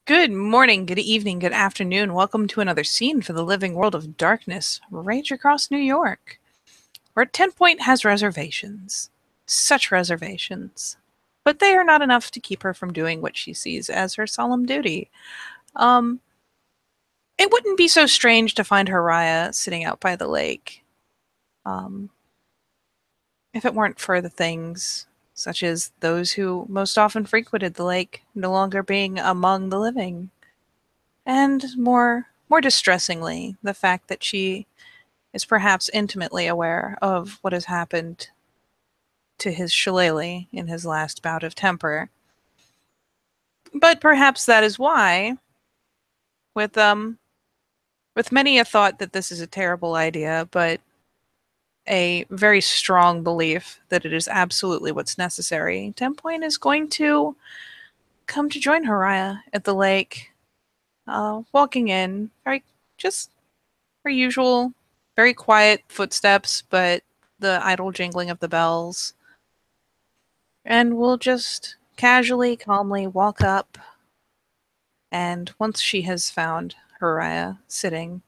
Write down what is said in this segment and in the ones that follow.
Good morning, good evening, good afternoon. Welcome to another scene for the living world of darkness, right across New York, where 10 Point has reservations. Such reservations. But they are not enough to keep her from doing what she sees as her solemn duty. Um, it wouldn't be so strange to find Haraya sitting out by the lake. Um, if it weren't for the things, such as those who most often frequented the lake no longer being among the living. And more distressingly, the fact that she is perhaps intimately aware of what has happened to his shillelagh in his last bout of temper. But perhaps that is why, with many a thought that this is a terrible idea, but a very strong belief that it is absolutely what's necessary, 10 Point is going to come to join Haraya at the lake, walking in, just her usual, very quiet footsteps, but the idle jingling of the bells. And we'll just casually, calmly walk up, and once she has found Haraya sitting,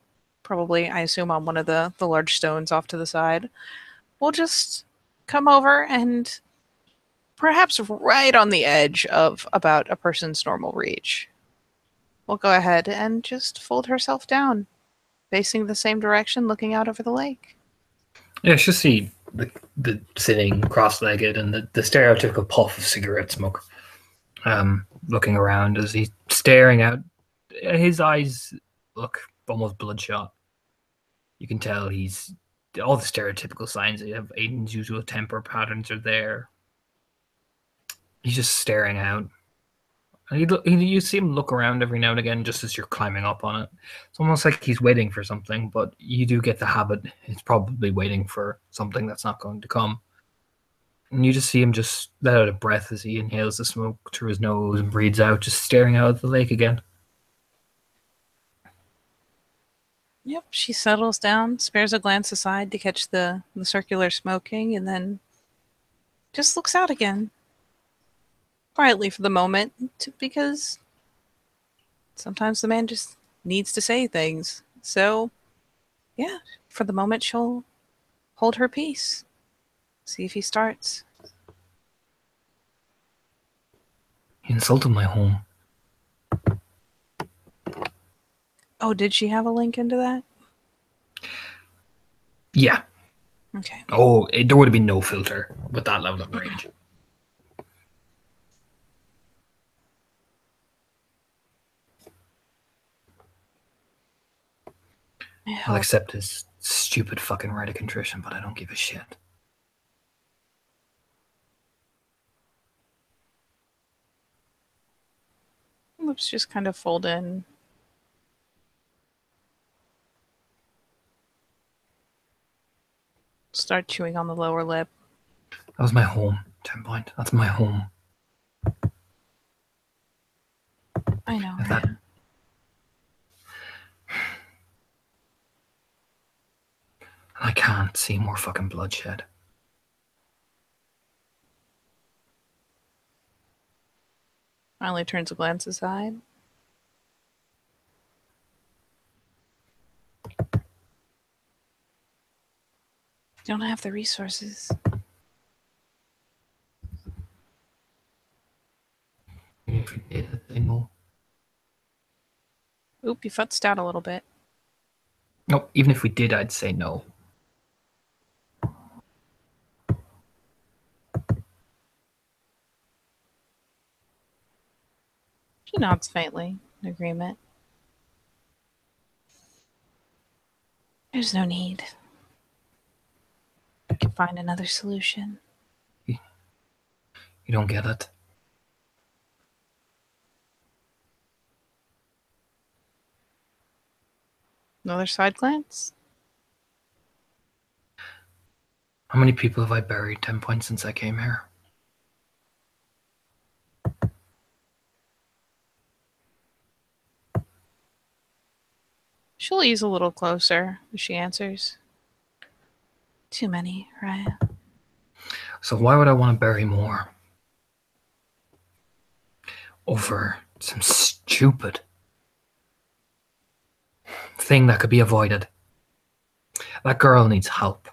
probably, I assume, on one of the large stones off to the side, we'll just come over and perhaps right on the edge of about a person's normal reach. We'll go ahead and just fold herself down, facing the same direction, looking out over the lake. Yeah, it's just the sitting cross-legged and the stereotypical puff of cigarette smoke. Looking around as he's staring out, his eyes look almost bloodshot. You can tell he's all the stereotypical signs of Aiden's usual temper patterns are there. He's just staring out. You see him look around every now and again just as you're climbing up on it. It's almost like he's waiting for something, but you do get the habit he's probably waiting for something that's not going to come. And you just see him just let out a breath as he inhales the smoke through his nose and breathes out, just staring out at the lake again. Yep, she settles down, spares a glance aside to catch the circular smoking, and then just looks out again. Quietly for the moment, because sometimes the man just needs to say things. So, yeah, for the moment, she'll hold her peace. See if he starts. He insulted my home. Oh, did she have a link into that? Yeah. Okay. Oh, there would have been no filter with that level of rage. I'll accept his stupid fucking right of contrition, but I don't give a shit. Lips just kind of fold in. Start chewing on the lower lip. That was my home, 10 Point. That's my home. I know. Right? I can't see more fucking bloodshed. Finally turns a glance aside. Don't have the resources. If we did a thing more. Oop, you futzed out a little bit. Nope, even if we did, I'd say no. She nods faintly in agreement. There's no need. We can find another solution. You don't get it. Another side glance? How many people have I buried 10 Points since I came here? She'll ease a little closer as she answers. Too many, right? So why would I want to bury more? Over Some stupid thing that could be avoided. That girl needs help.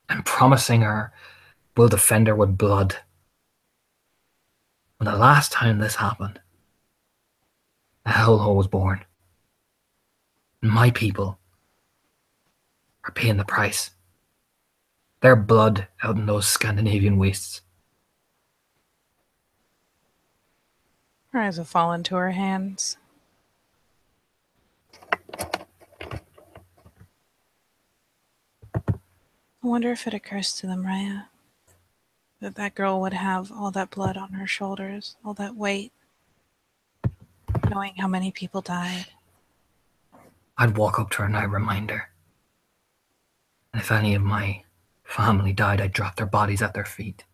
And promising her we'll defend her with blood. When the last time this happened, a hellhole was born. And my people are paying the price. Their blood out in those Scandinavian wastes. Her eyes have fallen to her hands. I wonder if it occurs to them, Raya, that that girl would have all that blood on her shoulders, all that weight, knowing how many people died. I'd walk up to her and I'd remind her. And if any of my family died, I'd drop their bodies at their feet.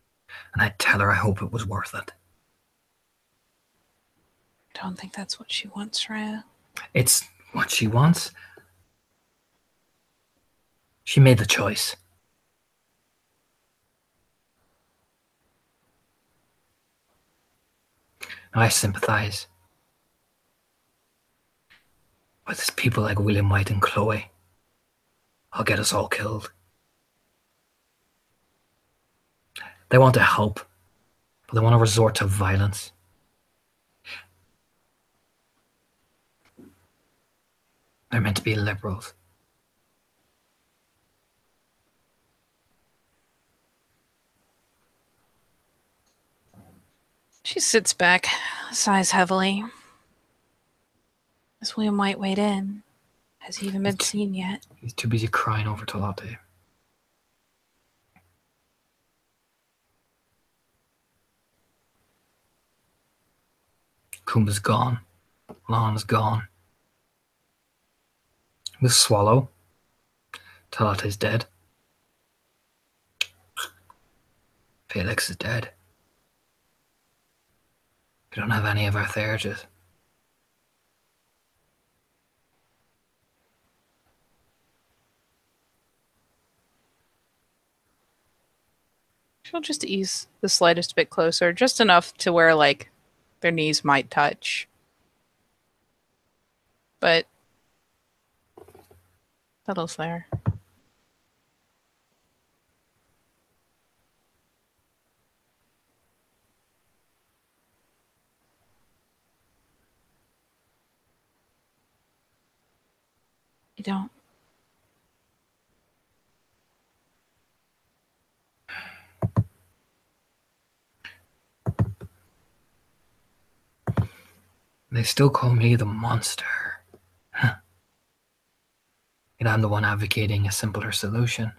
And I'd tell her I hope it was worth it. I don't think that's what she wants, Raya. It's what she wants. She made the choice. I sympathize with people like William White and Chloe. I'll get us all killed. They want to help, but they want to resort to violence. They're meant to be liberals. She sits back, sighs heavily. Has William White weighed in? Has he even been seen yet? He's too busy crying over Talate. Kumba's gone. Lan's gone. The swallow. Talate's dead. Felix is dead. We don't have any of our Therges. She'll just ease the slightest bit closer, just enough to where, like, their knees might touch. But settles there. You don't. They still call me the monster. And I'm the one advocating a simpler solution.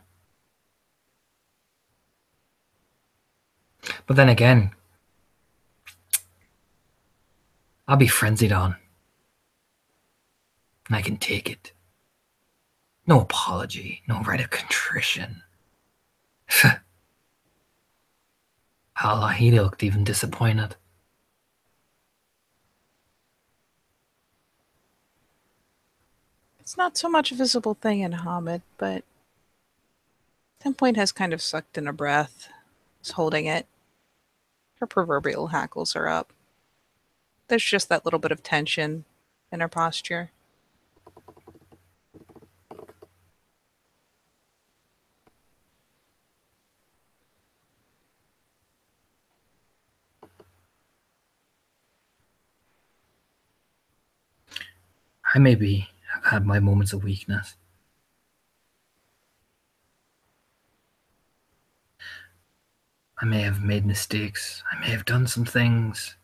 But then again, I'll be frenzied on. And I can take it. No apology, no right of contrition. Allah, he looked even disappointed. It's not so much a visible thing in Hamid, but 10 Point has kind of sucked in a breath. Is holding it. Her proverbial hackles are up. There's just that little bit of tension in her posture. I maybe have had my moments of weakness. I may have made mistakes. I may have done some things.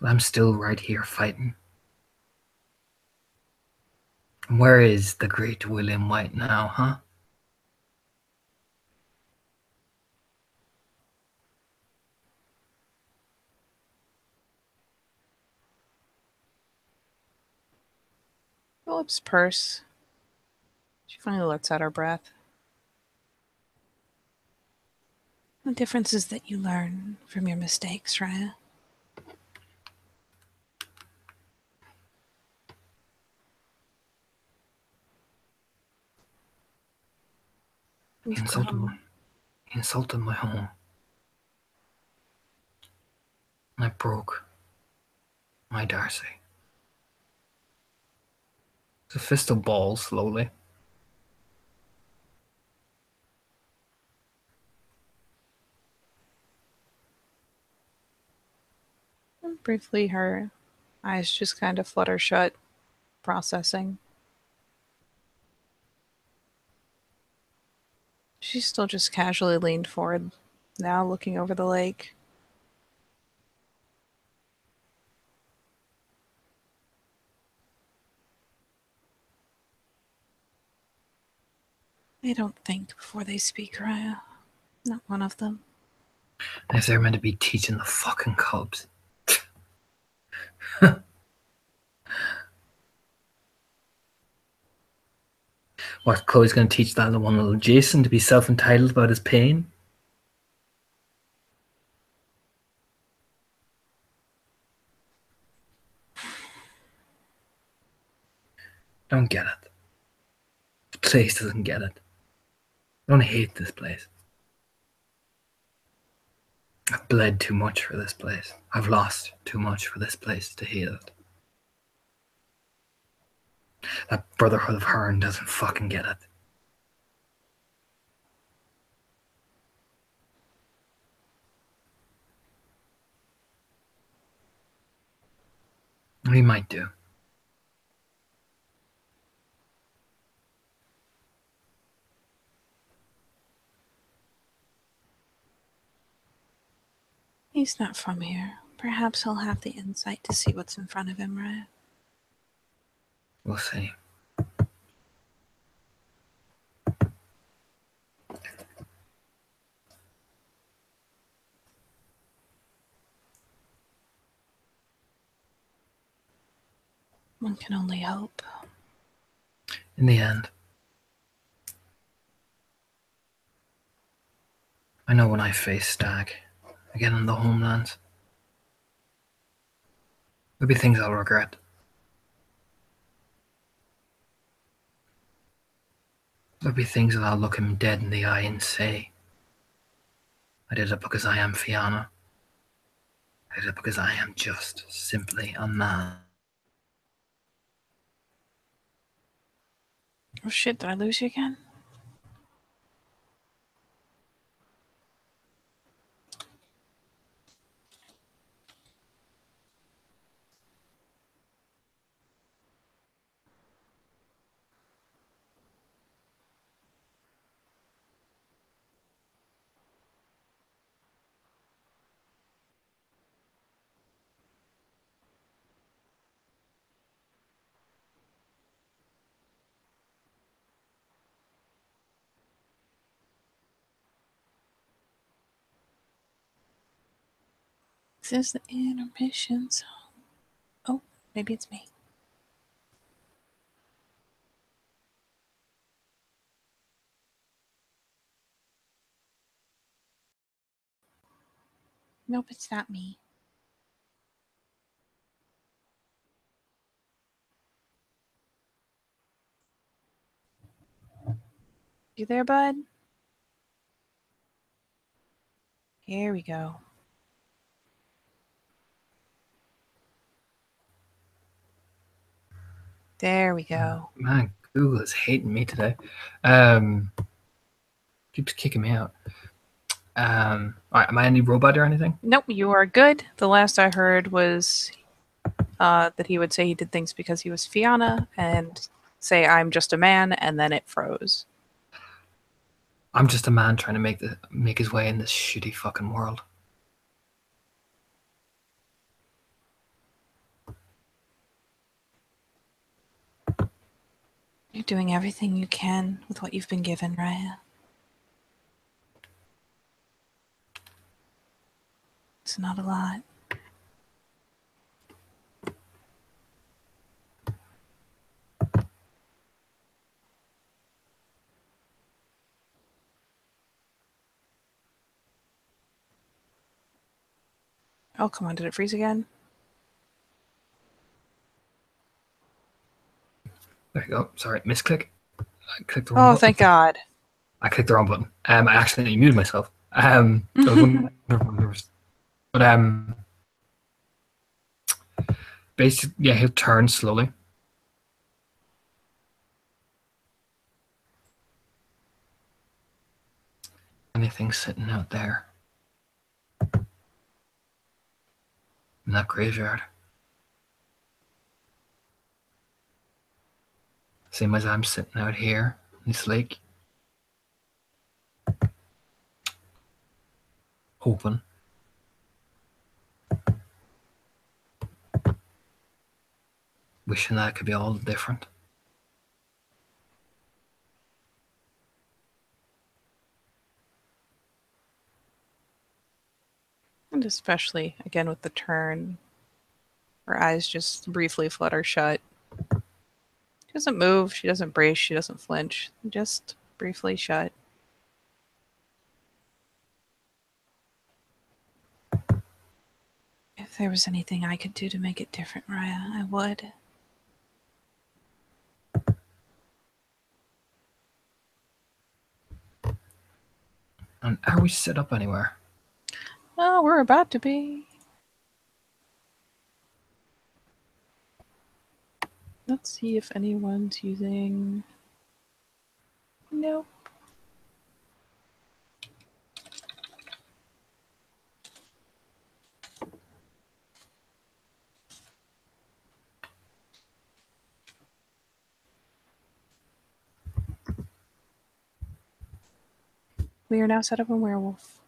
But I'm still right here fighting. And where is the great William White now, huh? Her lips purse. She finally lets out her breath. The difference is that you learn from your mistakes, Raya. We've And so come He insulted my home. And I broke my Darcy. It's a fist of balls, slowly. And briefly, her eyes just kind of flutter shut, processing. She's still just casually leaned forward, now looking over the lake. They don't think before they speak, Raya. Not one of them. If they're meant to be teaching the fucking cubs. What, Chloe's going to teach that one little Jason to be self-entitled about his pain? Don't get it. The place doesn't get it. I don't hate this place. I've bled too much for this place. I've lost too much for this place to hate it. That Brotherhood of Hearn doesn't fucking get it. We might do. He's not from here. Perhaps he'll have the insight to see what's in front of him, Raya. We'll see. One can only hope. In the end, I know when I face Stag again in the homelands, there'll be things I'll regret. There'll be things that I'll look him dead in the eye and say, I did it because I am Fianna. I did it because I am just simply a man. Oh shit, did I lose you again? This is the intermission song. Oh, maybe it's me. Nope, it's not me. You there, bud? Here we go. There we go. Man, Google is hating me today. Keeps kicking me out. Alright, am I any robot or anything? Nope, you are good. The last I heard was that he would say he did things because he was Fianna and say I'm just a man, and then it froze. I'm just a man trying to make his way in this shitty fucking world. You're doing everything you can with what you've been given, Raya. It's not a lot. Oh, come on, did it freeze again? There you go. Sorry, misclick. I clicked the wrong Oh, button. thank God. I clicked the wrong button. I accidentally muted myself. But basically, yeah, he'll turn slowly. Anything sitting out there in that graveyard? Same as I'm sitting out here in this lake. Hoping. Wishing that it could be all different. And especially, again, with the turn, her eyes just briefly flutter shut. She doesn't move, she doesn't brace, she doesn't flinch. Just briefly shut. If there was anything I could do to make it different, Raya, I would. And are we set up anywhere? Oh, we're about to be. Let's see if anyone's using... Nope. We are now set up on Werewolf.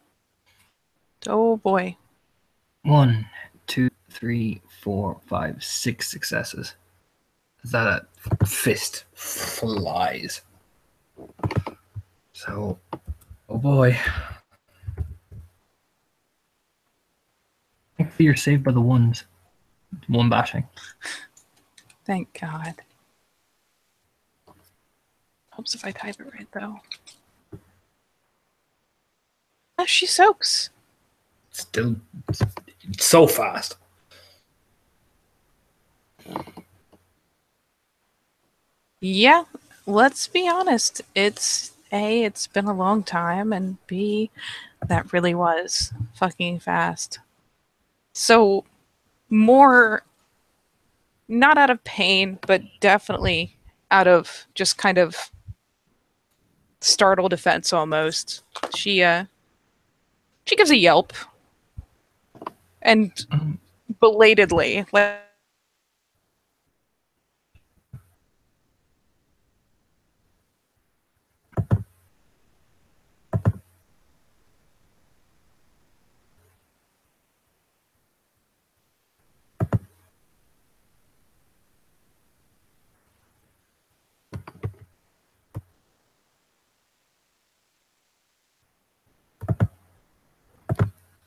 Oh boy. 1, 2, 3, 4, 5, 6 successes. Is that a fist flies? So, oh boy. Thankfully, you're saved by the ones. One bashing. Thank God. Helps if I type it right, though. Oh, she soaks. Still so fast. Yeah, let's be honest. It's A, it's been a long time, and B, that really was fucking fast. So, more, not out of pain, but definitely out of just kind of startled defense almost. She gives a yelp. And belatedly, like,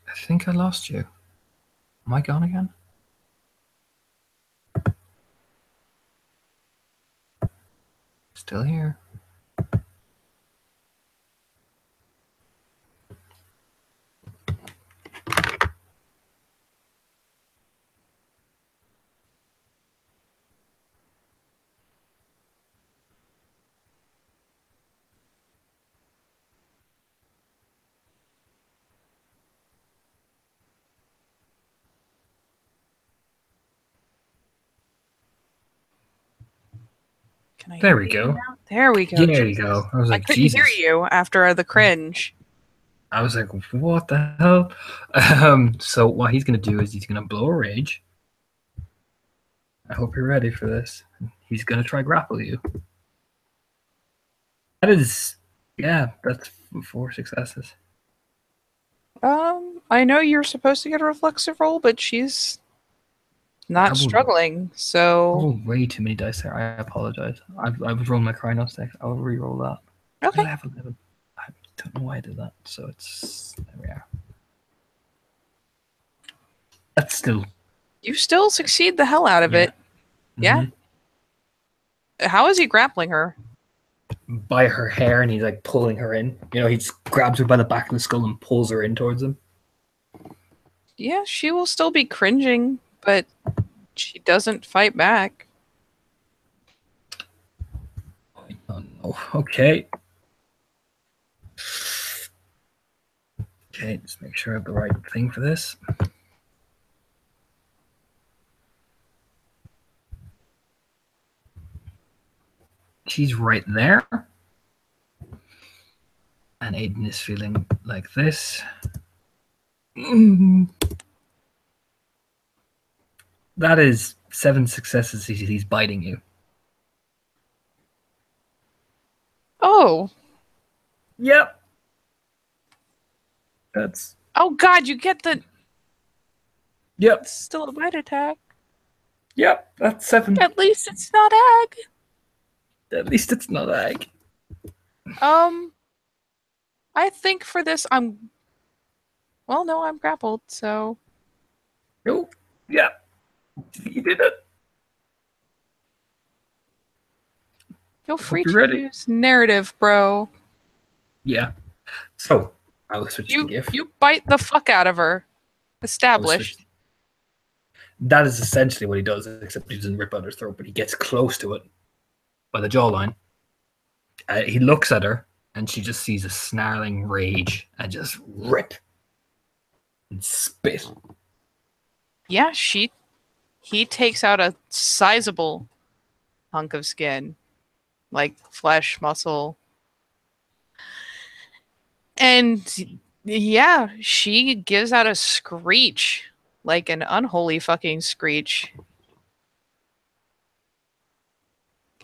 I think I lost you. Am I gone again? Still here. can I There we go. There we go. There you go. I was like, I couldn't Jesus. hear you after the cringe. I was like, what the hell? So what he's going to do is he's going to blow a rage. I hope you're ready for this. He's going to try grapple you. That is, yeah, that's 4 successes. I know you're supposed to get a reflexive roll, but she's not struggling, so... I rolled way too many dice there. I apologize. I was rolling my Krynos deck. I'll re-roll that. Okay. I have 11. I don't know why I did that. So it's... There we are. That's still... You still succeed the hell out of it. Yeah. How is he grappling her? By her hair, and he's like pulling her in. You know, he just grabs her by the back of the skull and pulls her in towards him. Yeah, she will still be cringing, but she doesn't fight back. Oh, no. Okay. Okay, just make sure I have the right thing for this. She's right there. And Aiden is feeling like this. That is 7 successes. He's biting you. Oh. Yep. That's. Oh God, you get the. Yep. It's still a bite attack. Yep. That's 7. At least it's not ag. At least it's not ag. I think for this I'm. Well, no, I'm grappled, so. Oh, yeah. You did it. Feel free you're to ready. use narrative, bro. Yeah. So, I will switch the gift. You bite the fuck out of her. Established. That is essentially what he does, except he doesn't rip out her throat, but he gets close to it by the jawline. He looks at her, and she just sees a snarling rage and just rip and spit. Yeah, he takes out a sizable hunk of skin, like flesh, muscle. And yeah, she gives out a screech, like an unholy fucking screech.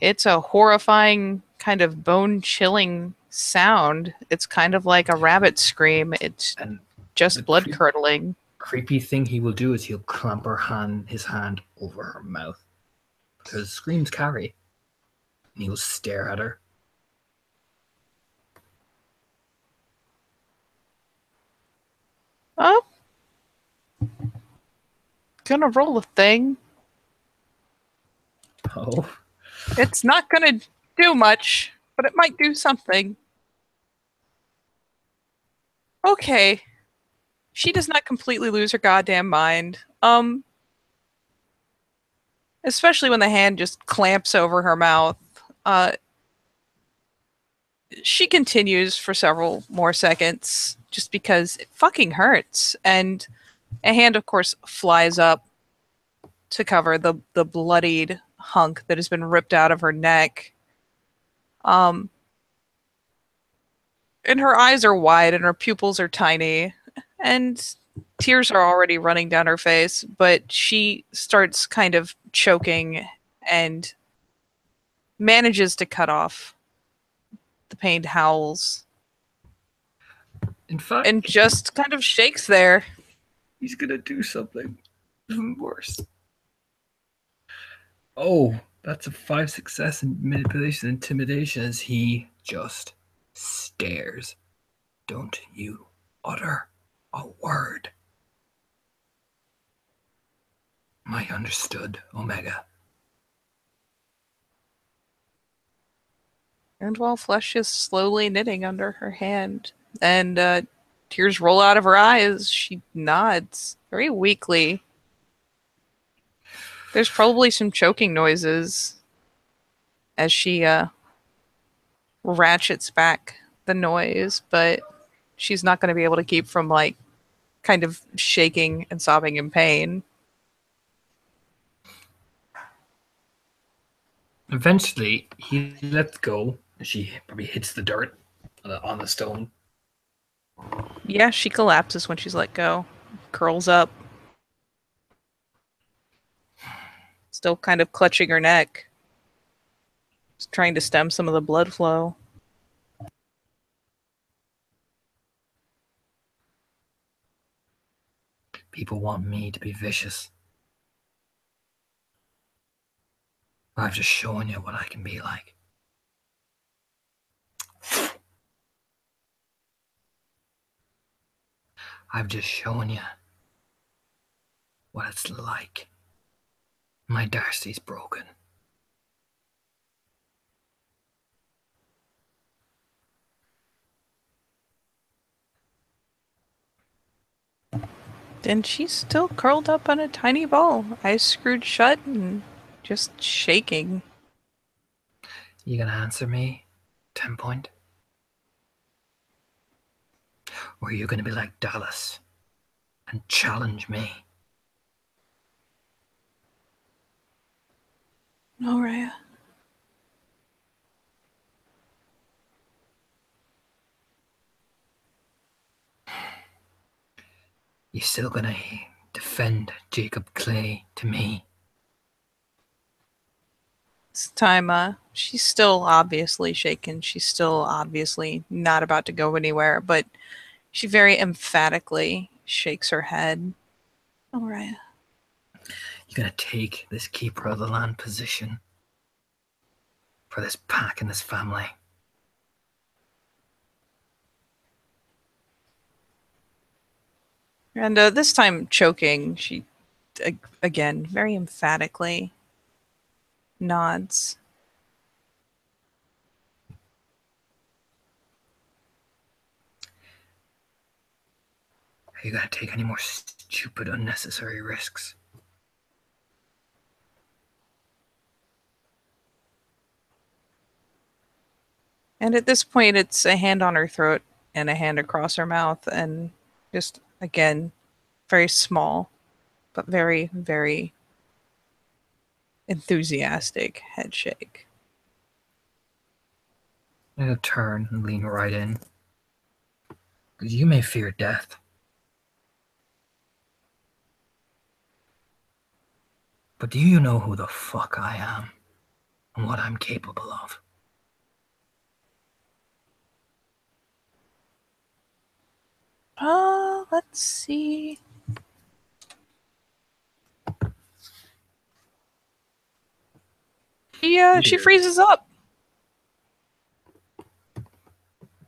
It's a horrifying, kind of bone-chilling sound. It's kind of like a rabbit scream. It's just blood-curdling. Creepy thing he will do is he'll clamp his hand over her mouth, because screams carry, and he'll stare at her. Oh, gonna roll a thing. Oh, It's not gonna do much, but it might do something. Okay. She does not completely lose her goddamn mind. Especially when the hand just clamps over her mouth. She continues for several more seconds just because it fucking hurts. And a hand, of course, flies up to cover the bloodied hunk that has been ripped out of her neck. And her eyes are wide and her pupils are tiny. And tears are already running down her face, but she starts kind of choking and manages to cut off the pained howls. in fact, And just kind of shakes there. He's gonna do something even worse. Oh, that's a 5 success in manipulation and intimidation as he just stares. Don't you utter a word. I understood, Omega. And while flesh is slowly knitting under her hand, and tears roll out of her eyes, she nods very weakly. There's probably some choking noises as she ratchets back the noise, but she's not going to be able to keep from like kind of shaking and sobbing in pain. Eventually, he lets go. She probably hits the dirt on the stone. Yeah, she collapses when she's let go, curls up, still kind of clutching her neck, just trying to stem some of the blood flow. People want me to be vicious. I've just shown you what I can be like. I've just shown you what it's like. My Darcy's broken. And she's still curled up on a tiny ball, eyes screwed shut and just shaking. You gonna answer me, 10 point? Or are you going to be like Dallas and challenge me? No, Raya. You still going to defend Jacob Clay to me? This time, she's still obviously shaken. She's still obviously not about to go anywhere, but she very emphatically shakes her head. All right. You're going to take this keeper of the land position for this pack and this family? And this time, choking, she, again, very emphatically nods. Are you going to take any more stupid, unnecessary risks? And at this point, it's a hand on her throat and a hand across her mouth, and just, again, very small, but very, very enthusiastic head shake. I'm going to turn and lean right in. Because you may fear death. But do you know who the fuck I am? And what I'm capable of? Let's see. She freezes up.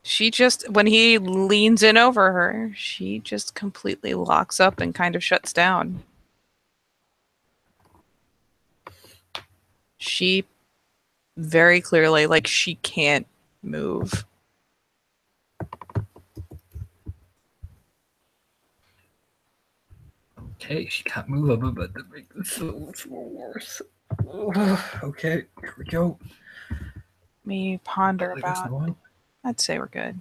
She just, when he leans in over her, she just completely locks up and kind of shuts down. She very clearly, like, she can't move. Okay, she can't move a bit, but that makes it so worse. Okay, here we go. Me ponder about. I'd say we're good.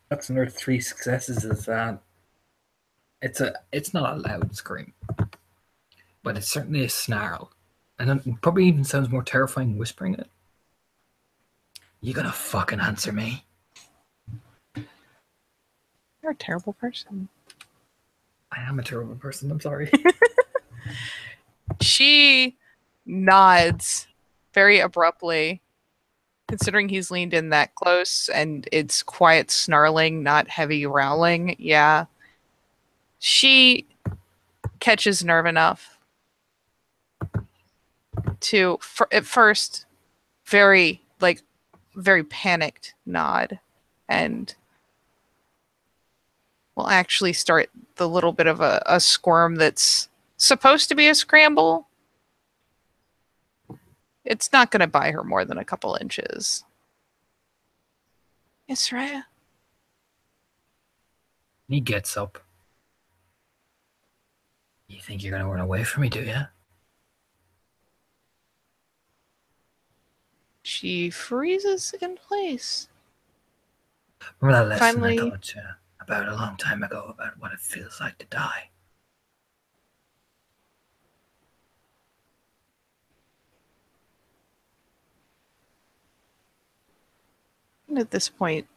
That's another 3 successes. Is that it's not a loud scream, but it's certainly a snarl, and it probably even sounds more terrifying whispering it. You gonna fucking answer me? You're a terrible person. I am a terrible person. I'm sorry. She nods very abruptly, considering he's leaned in that close and it's quiet snarling, not heavy growling. Yeah. She catches nerve enough to, at first, very panicked nod, and will actually start the little bit of a squirm that's supposed to be a scramble. It's not going to buy her more than a couple inches. Yes, Raya. He gets up. You think you're gonna run away from me, do you? She freezes in place. Remember that lesson Finally, I taught you about a long time ago about what it feels like to die? and at this point,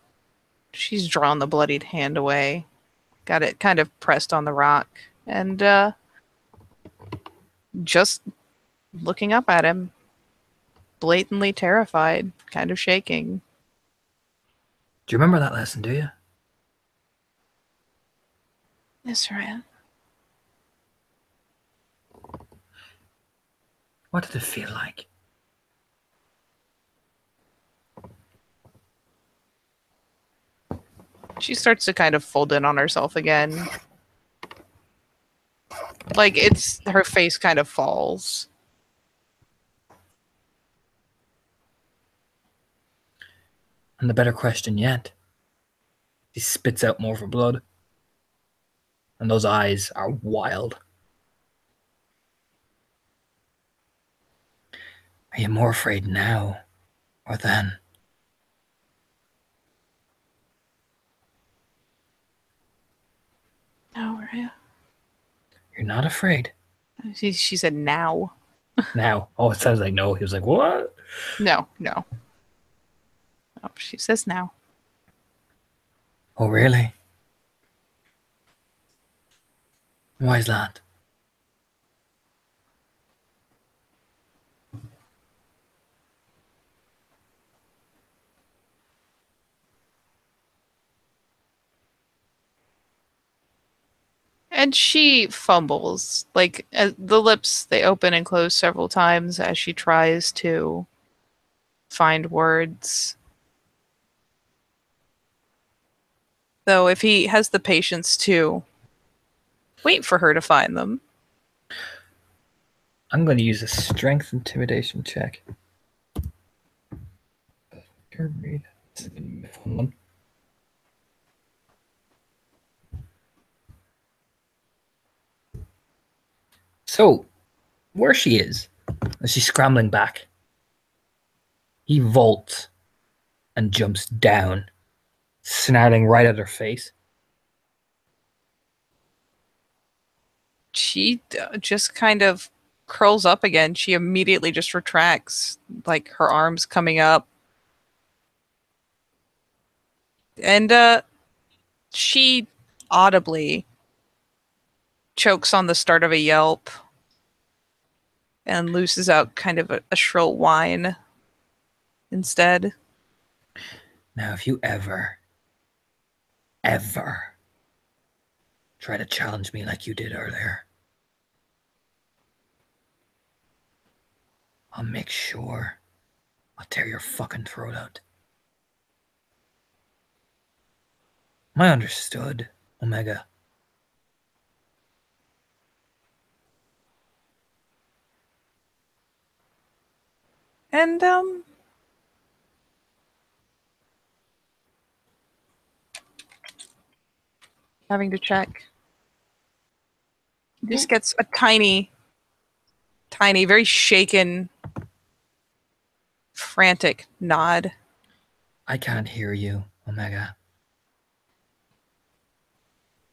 she's drawn the bloodied hand away, got it kind of pressed on the rock, and just looking up at him, blatantly terrified, kind of shaking. Do you remember that lesson, do you? Yes, Raya. What did it feel like? She starts to kind of fold in on herself again. Like, it's her face kind of falls. And the better question yet, he spits out more of her blood. And those eyes are wild. Are you more afraid now or then? No, Raya. You're not afraid. She said now. Now. Oh, it sounds like no. He was like, what? No, no. Oh, she says now. Oh, really? Why is that? And she fumbles. Like, the lips, they open and close several times as she tries to find words. Though, if he has the patience to wait for her to find them. I'm going to use a strength intimidation check. So, where she is, as she's scrambling back, he vaults and jumps down, snarling right at her face. She just kind of curls up again. She immediately just retracts, like her arms coming up. And she audibly chokes on the start of a yelp and looses out kind of a shrill whine instead. Now, if you ever try to challenge me like you did earlier, I'll make sure I'll tear your fucking throat out. I understood, Omega. And having to check. Just gets a tiny, very shaken, frantic nod. I can't hear you, Omega.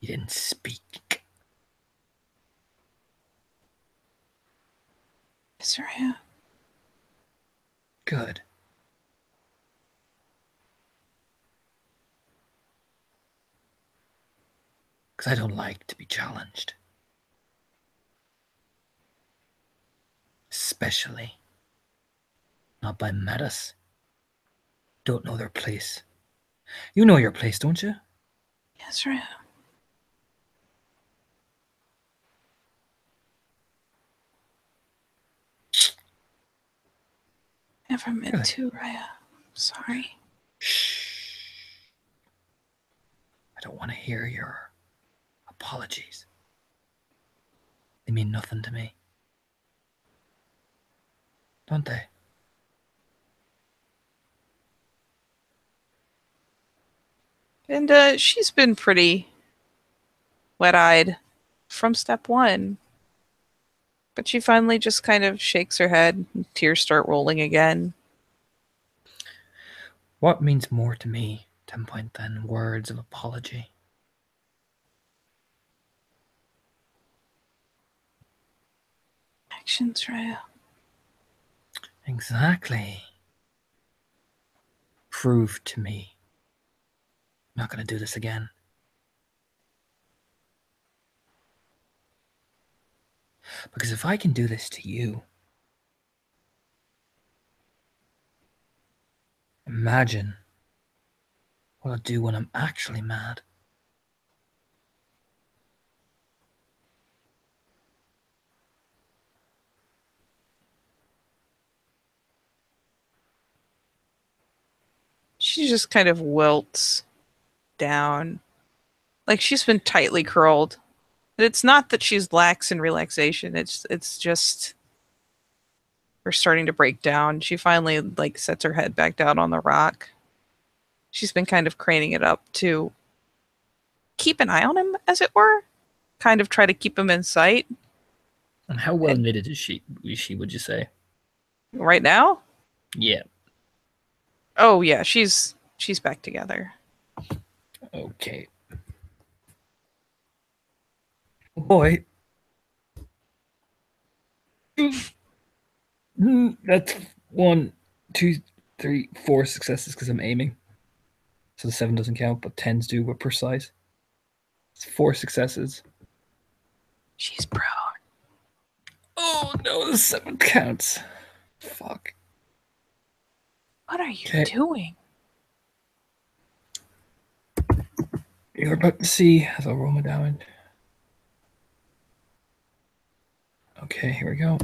You didn't speak. Soraya. Good. Because I don't like to be challenged. Especially not by metas. Don't know their place. You know your place, don't you? Yes, Soraya. Never meant Good. to, Raya. Sorry. Shh. I don't want to hear your apologies. They mean nothing to me. Don't they? And she's been pretty wet-eyed from step one. But she finally just kind of shakes her head and tears start rolling again. What means more to me, 10 Point, than words of apology? Actions, Raya. Exactly. Prove to me I'm not going to do this again. Because if I can do this to you, imagine what I'll do when I'm actually mad. She just kind of wilts down. Like she's been tightly curled. But it's not that she's lax in relaxation. It's just her starting to break down. She finally like sets her head back down on the rock. She's been kind of craning it up to keep an eye on him, as it were. Kind of try to keep him in sight. And how well knitted is she, would you say? Right now? Yeah. Oh yeah, she's back together. Okay. boy. That's 1, 2, 3, 4 successes because I'm aiming. So the 7 doesn't count, but 10s do. We're precise. It's 4 successes. She's proud. Oh no, the 7 counts. Fuck. What are you Okay. doing? You're about to see as I'll roll my damage. Okay, here we go.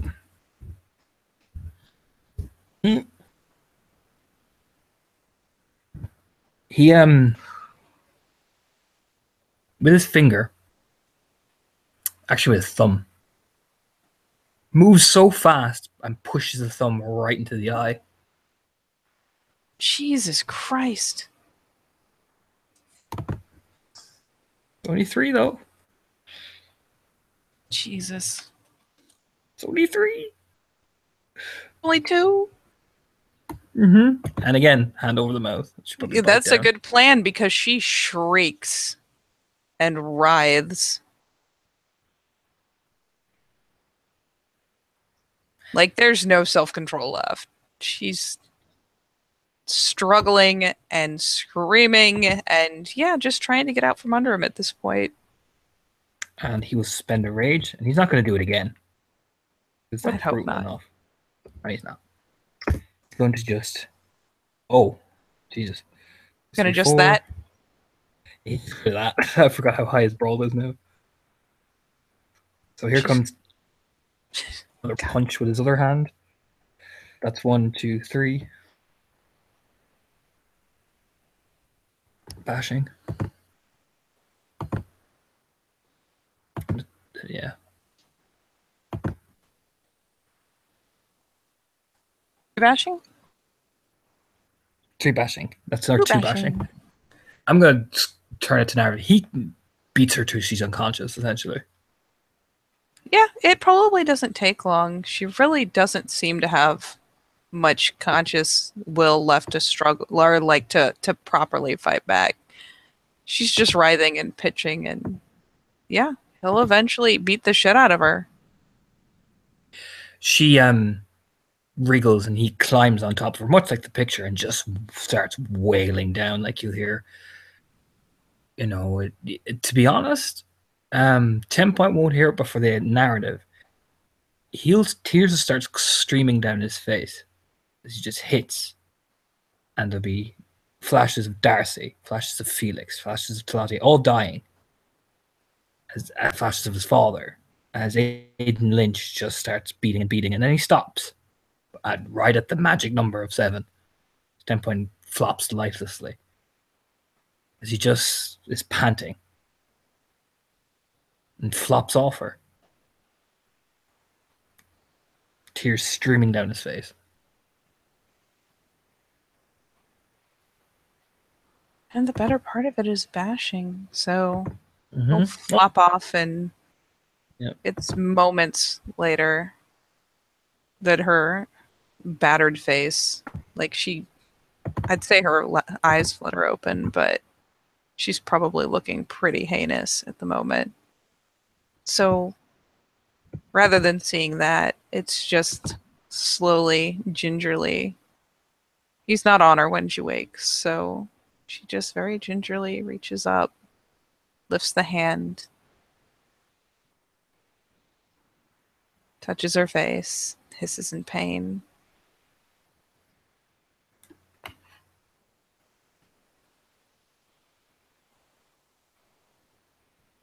He with his finger, actually with his thumb, moves so fast and pushes the thumb right into the eye. Jesus Christ. Only 3 though. Jesus. It's only 3. Only 2? And again, hand over the mouth. That's a good plan because she shrieks and writhes. Like there's no self-control left. She's struggling and screaming and just trying to get out from under him at this point. And he will spend a rage, and he's not going to do it again. Because that's I'd hope brutal not. enough. No, he's not. He's going to just... Oh, Jesus. Gonna just that? He's for that. I forgot how high his brawl is now. So here comes another punch with his other hand. That's 1, 2, 3. Bashing. Yeah. Bashing? 3 bashing. That's our 2 bashing. I'm going to turn it to narrative. He beats her till she's unconscious, essentially. Yeah, it probably doesn't take long. She really doesn't seem to have much conscious will left to struggle or like to properly fight back. She's just writhing and pitching, and yeah, he'll eventually beat the shit out of her. She wriggles and he climbs on top of her, much like the picture, and just starts wailing down. Like you'll hear, to be honest, 10 Point won't hear it, but for the narrative, tears starts streaming down his face as he just hits, and there'll be flashes of Darcy, flashes of Felix, flashes of Talati, all dying, as flashes of his father, as Aiden Lynch just starts beating and beating, and then he stops right at the magic number of 7. 10 Point flops lifelessly as he just is panting and flops off her, tears streaming down his face. And the better part of it is bashing, so he'll flop off, and it's moments later that her battered face, like I'd say her eyes flutter open, but she's probably looking pretty heinous at the moment. So rather than seeing that, it's just slowly, gingerly. He's not on her when she wakes, so she just very gingerly reaches up, lifts the hand, touches her face, hisses in pain.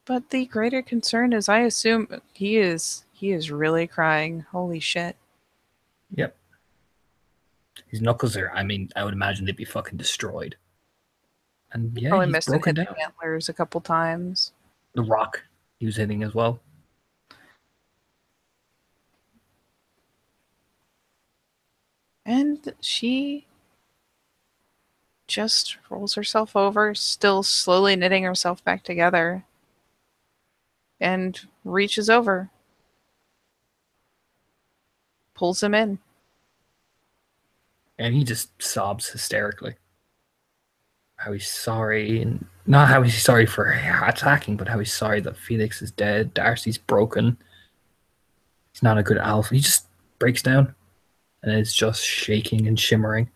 But the greater concern is, I assume he is really crying. Holy shit. Yep. His knuckles are, I would imagine they'd be fucking destroyed. And yeah, probably he's missed and broken hit down. the antlers a couple times. The rock he was hitting as well. And she just rolls herself over, still slowly knitting herself back together, and reaches over, pulls him in. And he just sobs hysterically. How he's sorry and Not how he's sorry for attacking, but how he's sorry that Felix is dead, Darcy's broken. He's not a good alpha. He just breaks down and is just shaking and shimmering.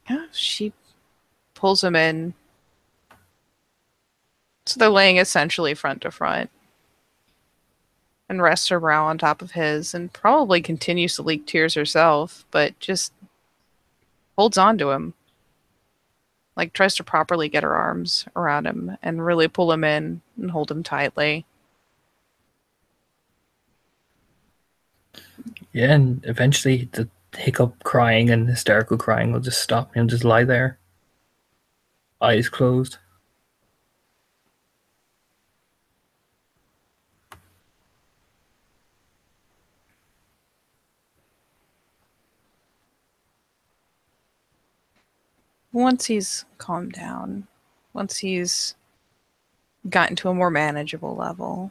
Yeah, she pulls him in. So they're laying essentially front to front and rests her brow on top of his and probably continues to leak tears herself, but just holds on to him. Like tries to properly get her arms around him and really pull him in and hold him tightly. Yeah, and eventually the hiccup crying and hysterical crying will just stop. He'll just lie there, eyes closed. Once he's calmed down, once he's gotten to a more manageable level,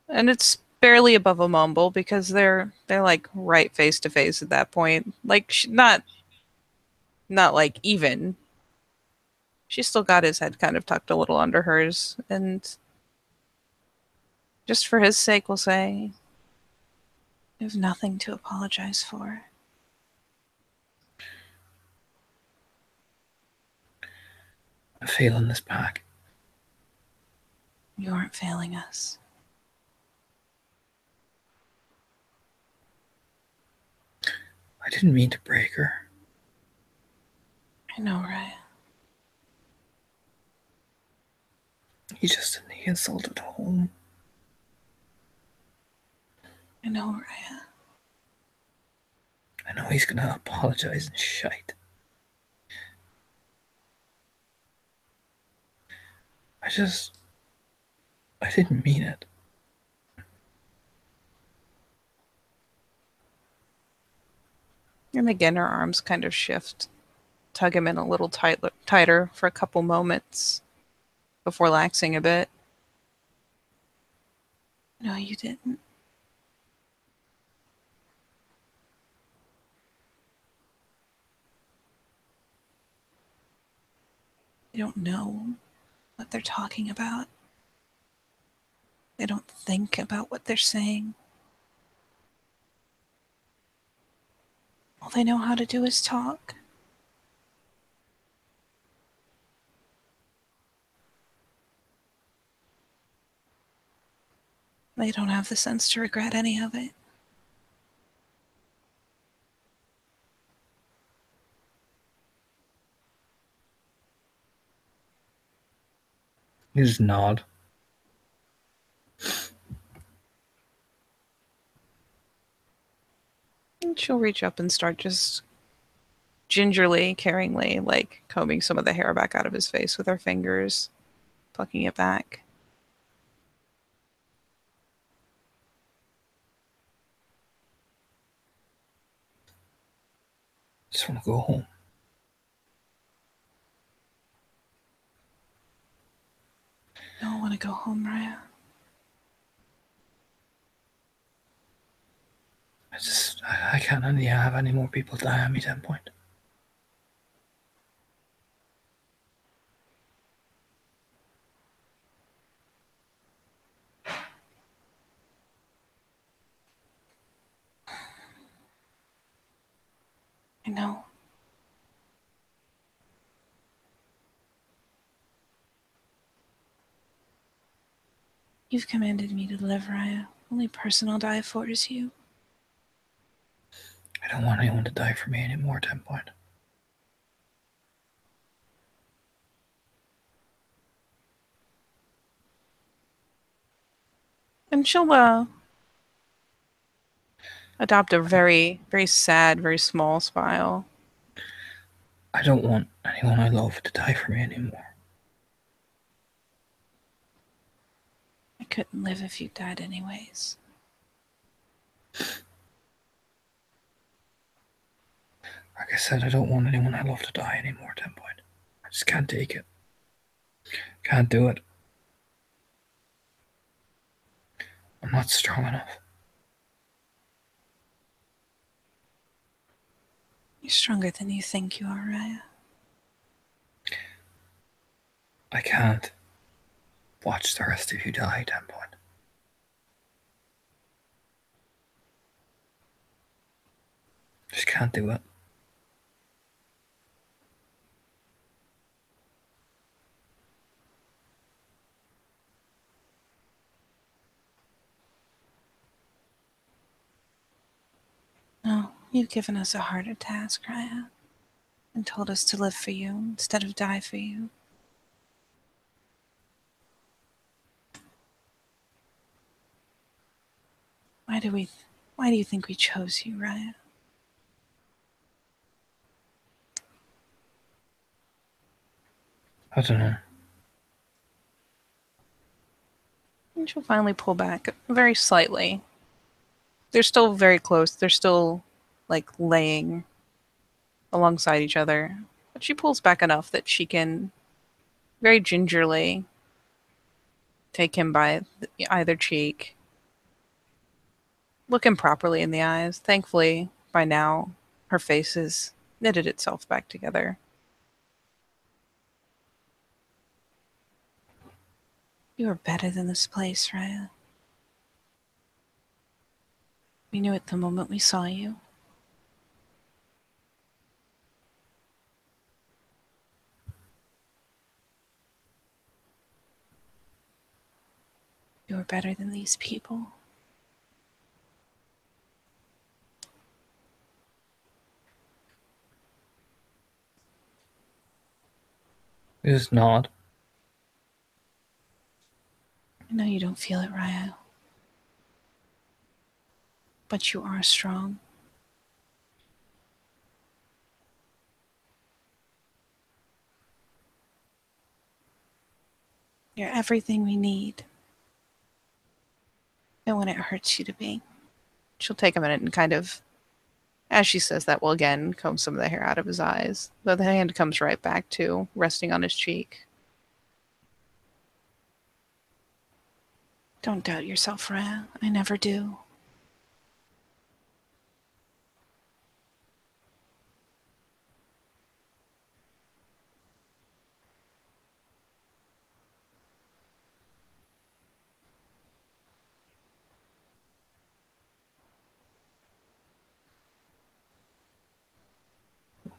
and it's barely above a mumble because they're like right face to face at that point. Like not like even. She's still got his head kind of tucked a little under hers, and just for his sake, we'll say, you have nothing to apologize for. I'm feeling this back. You aren't failing us. I didn't mean to break her. I know, right? He insulted home. I know, Raya. I know he's gonna apologize and shite. I didn't mean it. And again, her arms kind of shift, tug him in a little tighter for a couple moments before laxing a bit. No, you didn't. They don't know what they're talking about. They don't think about what they're saying. All they know how to do is talk. They don't have the sense to regret any of it. You just nod. And she'll reach up and start just gingerly, caringly, like combing some of the hair back out of his face with her fingers, plucking it back. I just want to go home. You don't want to go home, Raya. I can't have any more people die on me at that point. I know. You've commanded me to live, Raya. Only person I'll die for is you. I don't want anyone to die for me anymore at that point. And she'll adopt a very, very sad, very small smile. I don't want anyone I love to die for me anymore. I couldn't live if you died anyways. Like I said, I don't want anyone I love to die anymore at that point. I just can't take it. Can't do it. I'm not strong enough. You're stronger than you think you are, Raya. I can't watch the rest of you die, 10 point. Just can't do it. No, you've given us a harder task, Raya, and told us to live for you instead of die for you. Why do you think we chose you, Raya? I don't know. And she'll finally pull back very slightly. They're still very close. They're still, like, laying alongside each other. But she pulls back enough that she can very gingerly take him by either cheek, look him properly in the eyes. Thankfully, by now, her face has knitted itself back together. You are better than this place, Raya. We knew it the moment we saw you. You are better than these people. Just nod. I know you don't feel it, Raya. But you are strong. You're everything we need. And when it hurts you to be. She'll take a minute and kind of, as she says that, will again comb some of the hair out of his eyes. Though the hand comes right back to resting on his cheek. Don't doubt yourself, Raya. I never do.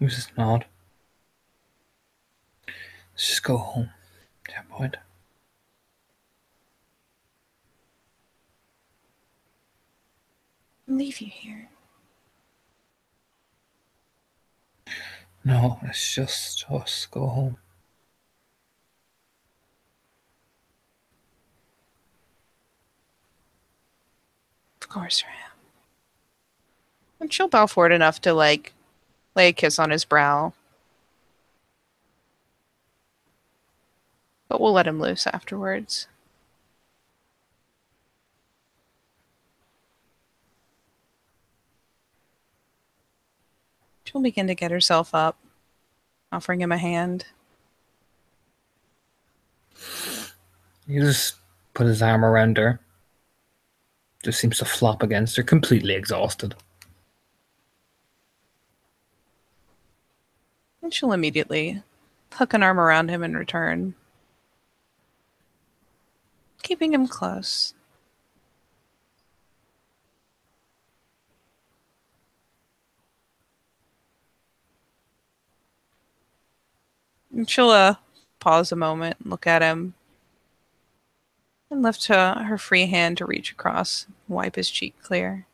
Just nod. Let's just go home, 10 point. I'll leave you here. No, it's just us. Go home. Of course, Raya. And she'll bow forward enough to, like, lay a kiss on his brow. But we'll let him loose afterwards. She'll begin to get herself up, offering him a hand. He just put his arm around her. Just seems to flop against her, completely exhausted. And she'll immediately hook an arm around him in return, keeping him close. And she'll pause a moment and look at him and lift her free hand to reach across and wipe his cheek clear.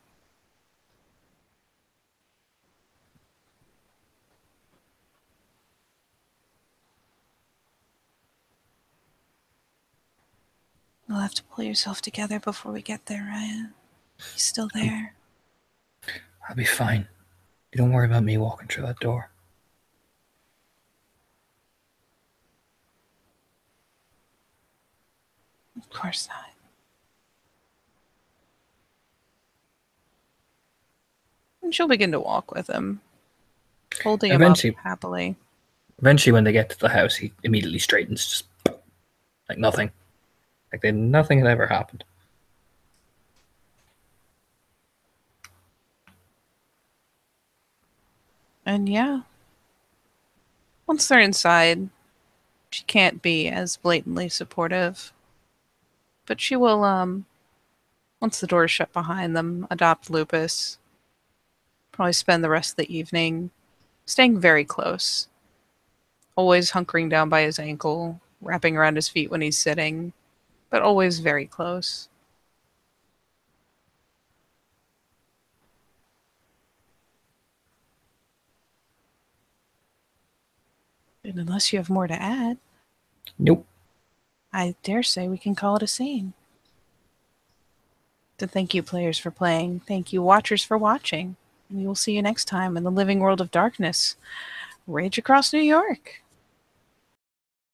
You'll have to pull yourself together before we get there, Ryan. He's still there. I'll be fine. You don't worry about me walking through that door. Of course not. And she'll begin to walk with him, holding him up happily. Eventually, when they get to the house, he immediately straightens, just like nothing. Like nothing had ever happened. And yeah, once they're inside, She can't be as blatantly supportive. But she will, once the door is shut behind them, adopt Lupus. Probably spend the rest of the evening staying very close. Always hunkering down by his ankle, wrapping around his feet when he's sitting, but always very close. And unless you have more to add, Nope. I dare say we can call it a scene. So thank you, players, for playing. Thank you, watchers, for watching. We will see you next time in the living world of darkness. Rage across New York.